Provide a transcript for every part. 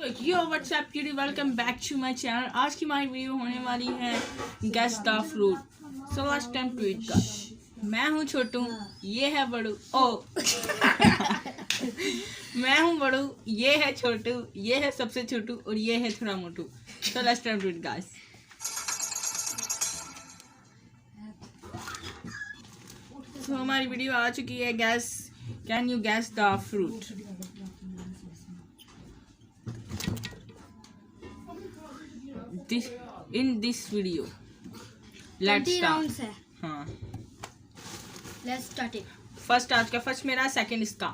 Yo what's up cutie, welcome back to my channel. आज की हमारी वीडियो होने वाली है guess the fruit. So let's time to it guys. मैं हूँ छोटू, ये है बड़ू। ओ मैं हूँ बड़ू, ये है छोटू, ये है सबसे छोटू और ये है थोड़ा मोटू। So let's time to it guys. तो हमारी वीडियो आ चुकी है। Guess, can you guess the fruit? In this video, let's start. हाँ, let's start it. फर्स्ट आज का फर्स्ट मेरा, सेकंड इसका,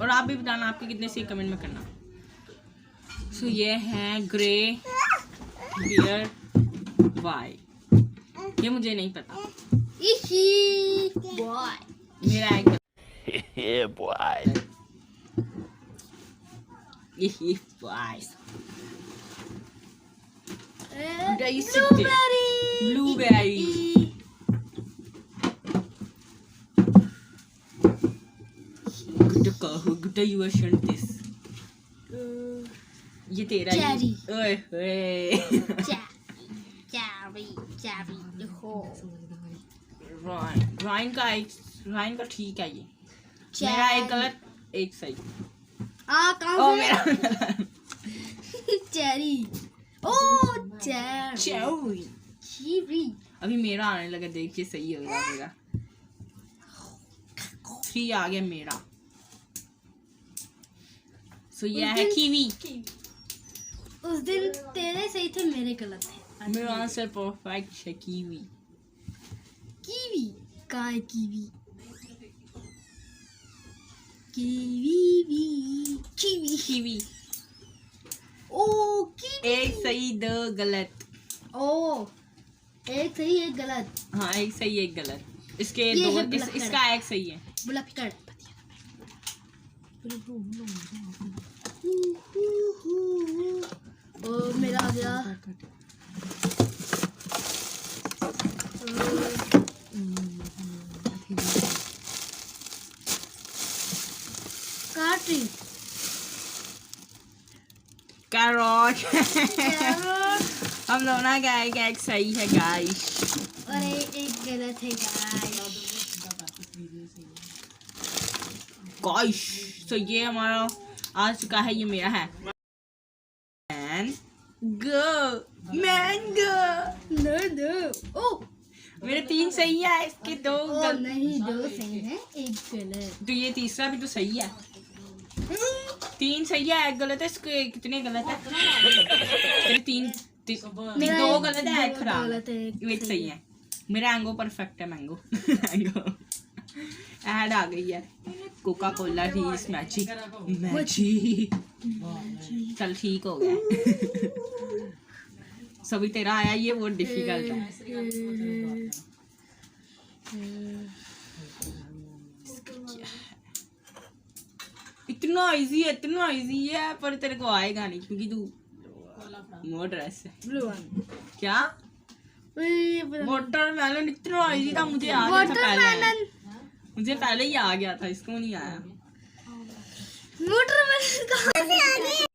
और आप भी बताना आपके कितने सही कमेंट में करना। सो ये है ग्रे बियर वाइट, ये मुझे नहीं पता। बॉय मेरा एक boy blueberry. Good you are this. ये तेरा चेरी। ओए होए। चेरी हो। राइन का ठीक है। ये मेरा एक गलत एक सही। कहाँ मेरा चेरी। ओ चेरी। अभी मेरा आने लगा, देखिए सही होगा मेरा। 3 आ गया मेरा। सो ये है कीवी। उस दिन तेरे सही थे, मेरे गलत थे। मेरा आंसर परफेक्ट है, कीवी। कीवी कहाँ है? Kiwi kiwi kiwi kiwi. ओ कीवी। एक सही 2 गलत। ओ एक सही एक गलत। हाँ, एक सही एक गलत। इसके ये 2 है इसका एक सही है। गुलाबी कार्ड। ओ मेरा आ गया। काटी कैरोट। हम दोनों का एक सही है गाइस, और एक गलत है गाइस। तो ये हमारा आ चुका है, ये मेरा है मैंगो। नो। ओ मेरे 3 सही है, इसके 2 गलत। नहीं, 2 सही है एक गलत। तो ये तीसरा भी तो सही है। 3 सही है एक गलत है। इसके कितने गलत है? तेरे 3 2 गलत है, एक खराब है, एक सही है। मेरा मैंगो परफेक्ट है। मैंगो ऐड आ गई है। कोका कोला थी इस मैजिक। चल ठीक हो गया। सभी तेरा आया, ये बहुत डिफिकल्ट है। इतना इजी है पर तेरे को आएगा नहीं क्योंकि तू मोट ड्रेस है। Blue one. क्या वाटरमेलन? इतना इजी था, मुझे आ गया था पहले। मुझे पहले ही आ गया था, इसको नहीं आया। वाटरमेलन कहाँ से आ गया?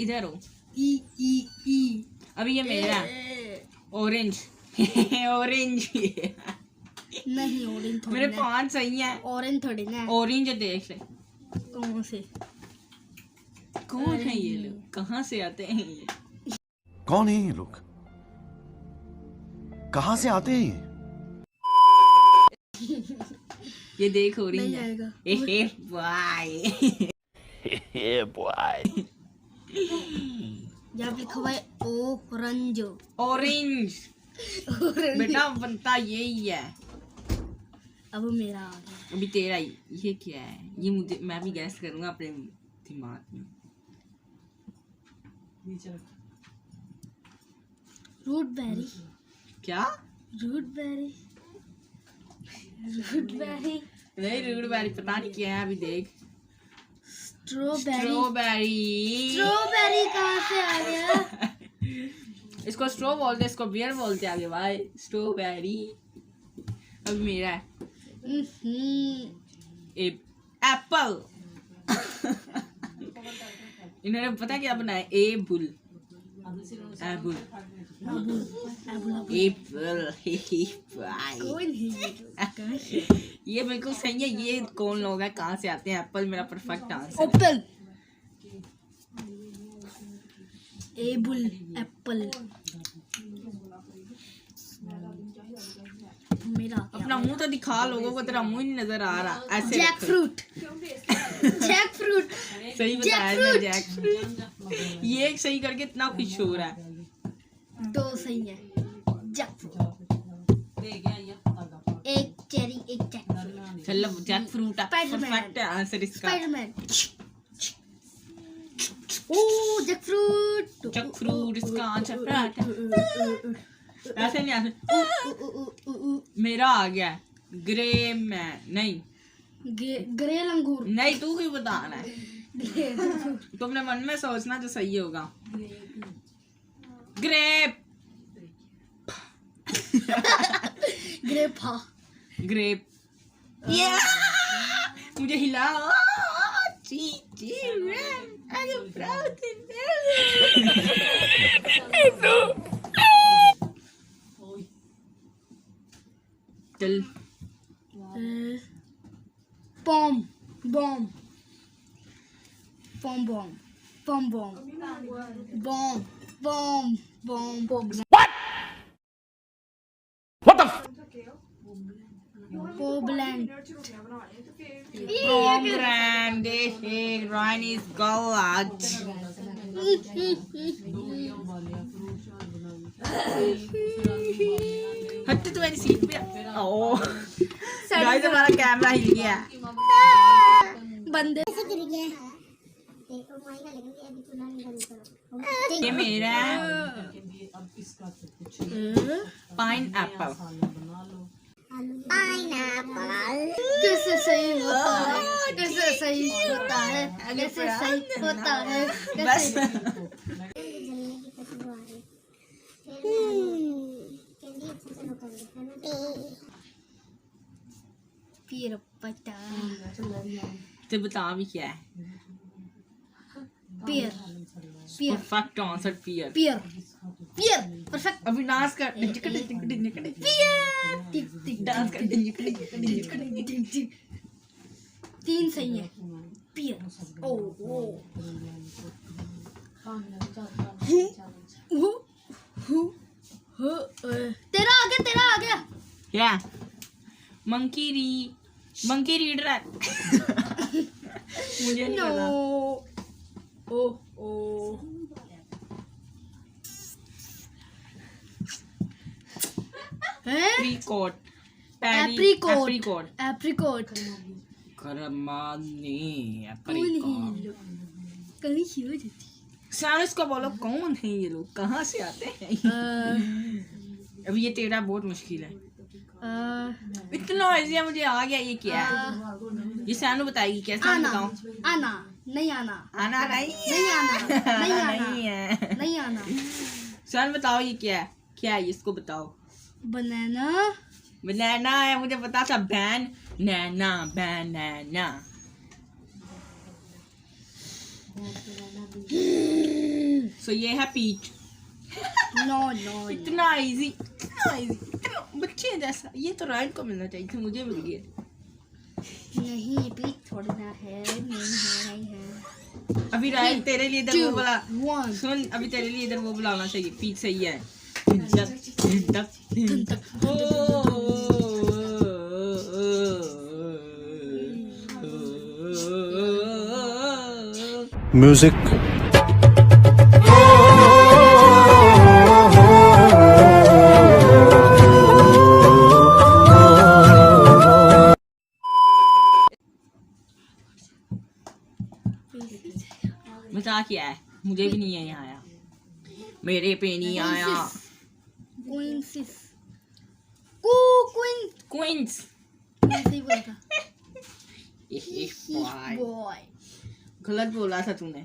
इधर हो। ई अभी ये मेरा ऑरेंज। ऑरेंज नहीं, ऑरेंज मेरे 5 सही हैं। ऑरेंज थोड़ी ना। ऑरेंज देख ले। कौन से? कौन है ये लोग? कहाँ से आते हैं ये? कौन है ये लोग? कहाँ से आते हैं ये देख ऑरेंज नहीं है। आएगा। A boy. बॉय यहाँ लिखा हुआ है ऑरेंज। ऑरेंज बेटा बनता यही है। अब मेरा आ गया। अभी तेरा ही। ये क्या है? ये मुझे, मैं भी गैस करूंगा अपने दिमाग में। Root berry. क्या? रूट बेरी नहीं, रूट बेरी पता नहीं क्या है। अभी देख। स्ट्रॉबेरी कहाँ से आ गया? इसको स्ट्रॉ बोलते, इसको बियर बोलते आगे भाई। स्ट्रॉबेरी। अब मेरा है एप्पल। इन्होंने पता क्या बनाया, एबुल एबुल एप्पल। कोई नहीं ये बिल्कुल सही है। ये कौन लोग हैं, कहाँ से आते हैं? एप्पल मेरा perfect answer. Apple able Apple मेरा अपना मुंह तो दिखा, लोगों को तेरा मुंह नहीं नजर आ रहा। ऐसे जैक रखो। फ्रूट जैक फ्रूट सही बताया जैक फ्रूट। ये सही करके इतना खुश हो रहा है। दो सही है। जैक फ्रूट एक चेरी एक जैक फ्रूट। चलो jackfruit Spiderman। Perfect answer इसका। स्पाइडरमैन ओ जैक फ्रूट जैक फ्रूट इसका आंसर ऐसे नहीं आंसर। मेरा आ गया ग्रे मैन। नहीं ग्रेल अंगूर नहीं, तू क्यों बताना है? ग्रेप तुमने मन में सोचना जो सही होगा। ग्रेप ग्रेपा ग्रेप। मुझे हिलाओ। चल पॉम बॉम पॉम बॉम पॉम बॉम बॉम बॉम बॉम बॉम पोबलैंड Pomegranate, Ryan is God. हट तो मेरी सीट पे। ओ गाइस हमारा कैमरा हिल गया। बंदे ये मेरा पाइन एप्पल। कैसे सही होता है कैसे सही होता है कैसे सही होता है बस फिर पता तो बता भी क्या है? पियर पियर परफेक्ट आंसर पियर। पियर पियर परफेक्ट अविनाश का डांस कर तीन सही है पियर ओ ओ तेरा आ गया क्या? मंकी रीडर है। मुझे नहीं नो पता। ओ ओ एप्रिकॉट एप्रिकॉट एप्रिकॉट करमानी कौन है एप्रिकॉट। ये लोग कहीं ही हो जाती साइंस को बोलो, कौन है ये लोग, कहाँ से आते हैं? अब ये तेरा बहुत मुश्किल है। इतना इजी है, मुझे आ गया। ये क्या है? ये सानू बताएगी कैसे? मैं आना बताऊं? आना नहीं आना आना नहीं नहीं आना नहीं आना नहीं है। नहीं आना सन बताओ ये क्या है? क्या है इसको बताओ। बनाना बनाना है, मुझे पता था। बैन नैना बनाना। सो ये है पीच। नो नो इतना इजी बच्चे जैसा। ये तो राइट को मिलना चाहिए था, मुझे मिल गया। नहीं पीच थोड़ी ना है नहीं है अभी राइट तेरे लिए इधर वो बोला। 1 सुन, अभी तेरे लिए इधर वो बुलाना चाहिए। पीच सही है। Music. बता क्या है? मुझे भी नहीं है यहाँ आया, मेरे पे नहीं आया। क्वींसिस क्वींस। सही बोला था बॉय बॉय गलत बोला था तूने।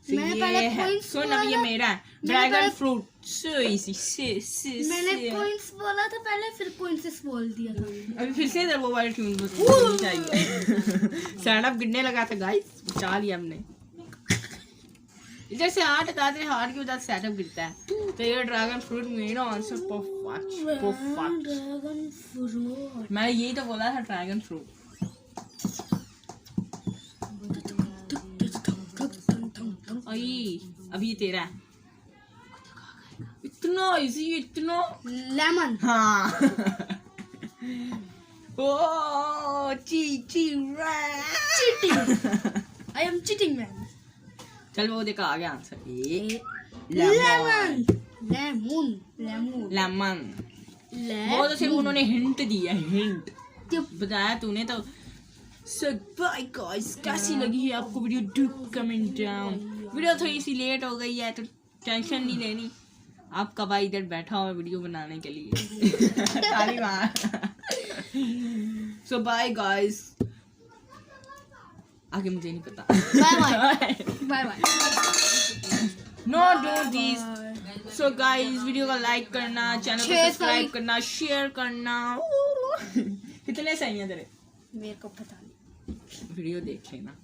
मैंने ये पहले है, queens सुन बोला अब ये था। मेरा है। मैंने ड्रैगन पहले- फ्रूट्स। so easy मैंने कोइंस बोला था पहले, फिर कोइंसेस बोल दिया था। अभी फिर से वो वाली ट्यून चाहिए। स्टैंड अप गिरने लगा था गाइस, बचा लिया हमने। इधर से हार्ट हटाते, हार्ट की वजह से सेटअप गिरता है। तो ये ड्रैगन फ्रूट मेरा आंसर परफेक्ट। ड्रैगन फ्रूट, मैं यही तो बोला था, ड्रैगन फ्रूट। अभी तेरा है। इतना इजी, इतना। लेमन। हाँ। ओ cheating. I am cheating man. चल वो देखा आ गया answer. Lemon. Lemon. Lemon. Lemon. वो तो सिर्फ उन्होंने हिंट दिया, हिंट बताया तूने तो। सो बाय गाइस, कैसी लगी है आपको video? Do comment down. Video थोड़ी सी लेट हो गई है तो टेंशन नहीं लेनी, आपका भाई इधर बैठा हुआ है वीडियो बनाने के लिए। ताली मार। सो बाय गाइस, आगे मुझे नहीं पता। Bye bye. Bye bye. No don't this. So guys, video को लाइक करना, चैनल को सब्सक्राइब करना, शेयर करना। कितने सही है तेरे? मेरे को पता नहीं। वीडियो देख लेना।